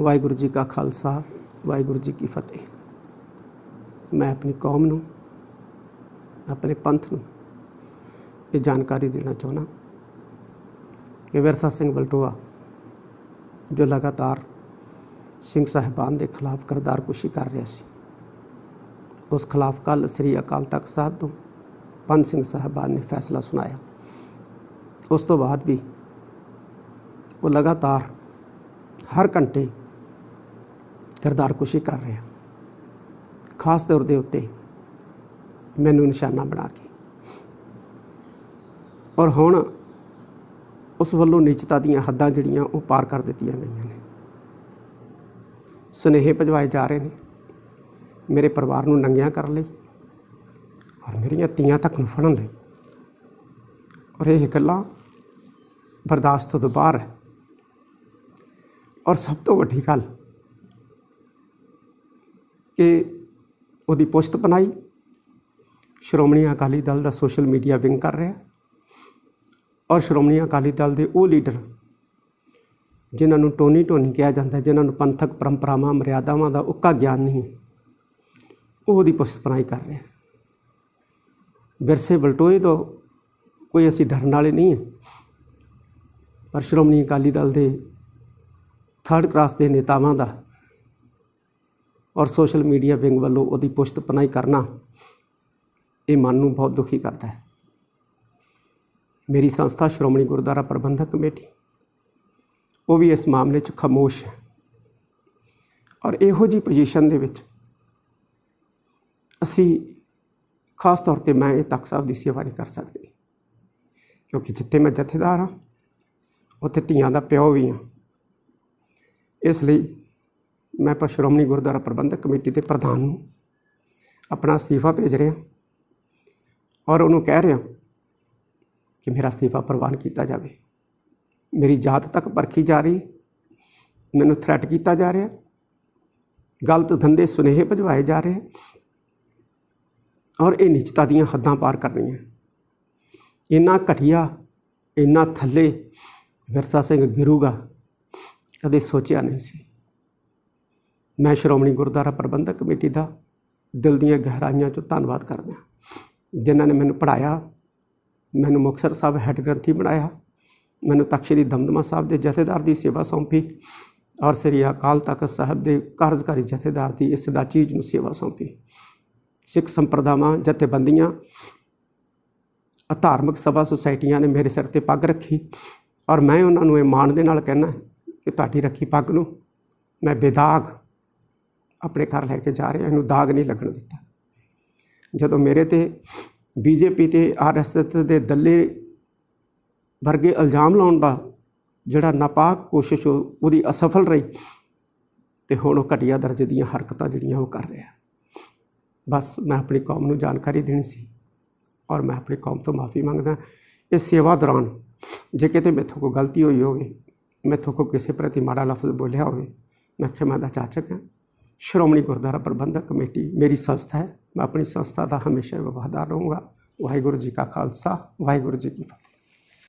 वाहिगुरू जी का खालसा वाहिगुरू जी की फतेह। मैं अपनी कौम नूं, अपने पंथ नूं ये जानकारी देना चाहना कि विरसा सिंह बलटोआ जो लगातार सिंह साहिबान के खिलाफ किरदारकुशी कर रहा सी, उस खिलाफ कल श्री अकाल तख्त साहब तो पंज सिंह साहिबान ने फैसला सुनाया। उस तो बाद भी वो लगातार हर घंटे किरदारकुशी कर रहे हैं, खास तौर के उत्ते मैनू निशाना बना के। और हुण उस वल्लों नीचता दीयां हद्दां जिहड़ियां वो पार कर दित्तियां गईयां ने। सुनेहे भिजवाए जा रहे हैं मेरे परिवार नूं नंगियां करन लई और मेरियां धीआं तक नूं फड़न लई, और यह गल्लां बर्दाश्त तो बाहर है। और सब तो वड्डी गल कि उहदी पुश्त बनाई श्रोमणी अकाली दल का सोशल मीडिया विंग कर रहा, और श्रोमणी अकाली दल के वो लीडर जिन्होंने टोनी ढोनी कहा जाता है, जिन्होंने पंथक परंपरावां मर्यादावां का उक्का ज्ञान नहीं है, वो पुश्त बनाई कर रहे हैं। विरसे बलटोए तो कोई असी डरन वाले नहीं है, पर श्रोमणी अकाली दल के थर्ड क्लास के नेतावां का और सोशल मीडिया विंग वालों वो पुश्त पनाई करना ये मन नूं बहुत दुखी करता है। मेरी संस्था श्रोमणी गुरुद्वारा प्रबंधक कमेटी वो भी इस मामले च खामोश है, और इहो जी पोजीशन दे विच असी खास तौर पर मैं तख्त साहब की सेवा नहीं कर सकती, क्योंकि जिथे मैं जथेदार हाँ उत्थे धीआं दा प्यो भी हाँ। इसलिए मैं पर श्रोमणी गुरुद्वारा प्रबंधक कमेटी के प्रधान नूं अपना अस्तीफा भेज रहा और उन्होंने कह रहा कि मेरा अस्तीफा प्रवान किया जाए। मेरी जात तक परखी जा रही, मैनूं थ्रैट किया जा रहा, गलत धंधे सुनेहे भिजवाए जा रहे, और ये नीचता दीयां हद्दां पार करनियां। इन्ना घटिया इन्ना थल्ले विरसा सिंह गिरूगा कदे सोचिया नहीं सी। मैं श्रोमणी गुरुद्वारा प्रबंधक कमेटी का दिल दीयां गहराइयां चों धन्नवाद करदा, जिन्हां ने मैनूं पढ़ाया, मैनूं मुक्तसर साहब हैड ग्रंथी बनाया, मैनूं तख्त श्री दमदमा साहब के जथेदार की सेवा सौंपी, और श्री अकाल तख्त साहब के कार्यकारी जथेदार की इस चीज़ नूं सेवा सौंपी। सिख संप्रदावां जथेबंदियां धार्मिक सभा सोसाइटियां ने मेरे सिर ते पग रखी, और मैं उन्होंने ये माण दे नाल कहना कि तुहाडी रखी पग नूं मैं बेदाग अपने घर लैके जा रहा, इनू दाग नहीं लगन दिता। जदों मेरे ते बीजेपी ते RSS के दल्ले वर्गे इल्जाम लाउण दा जिहड़ा नापाक कोशिश वो असफल रही, तो हुण वो घटिया दर्जे दीयां हरकतां जिहड़ियां वो कर रहा। बस मैं अपनी कौम नूं जानकारी देनी सी, और मैं अपनी कौम तो माफ़ी मंगदा। इस सेवा दौरान जे किते मेथों कोई गलती हुई होगी, मेथों को किसी प्रति माड़ा लफ्ज़ बोलिया होवे, मैं क्षमा दा चाचक हाँ। श्रोमणी गुरुद्वारा प्रबंधक कमेटी मेरी संस्था है, मैं अपनी संस्था का हमेशा वफादार रहूँगा। वाहिगुरू जी का खालसा वाहिगुरू जी की फतेह।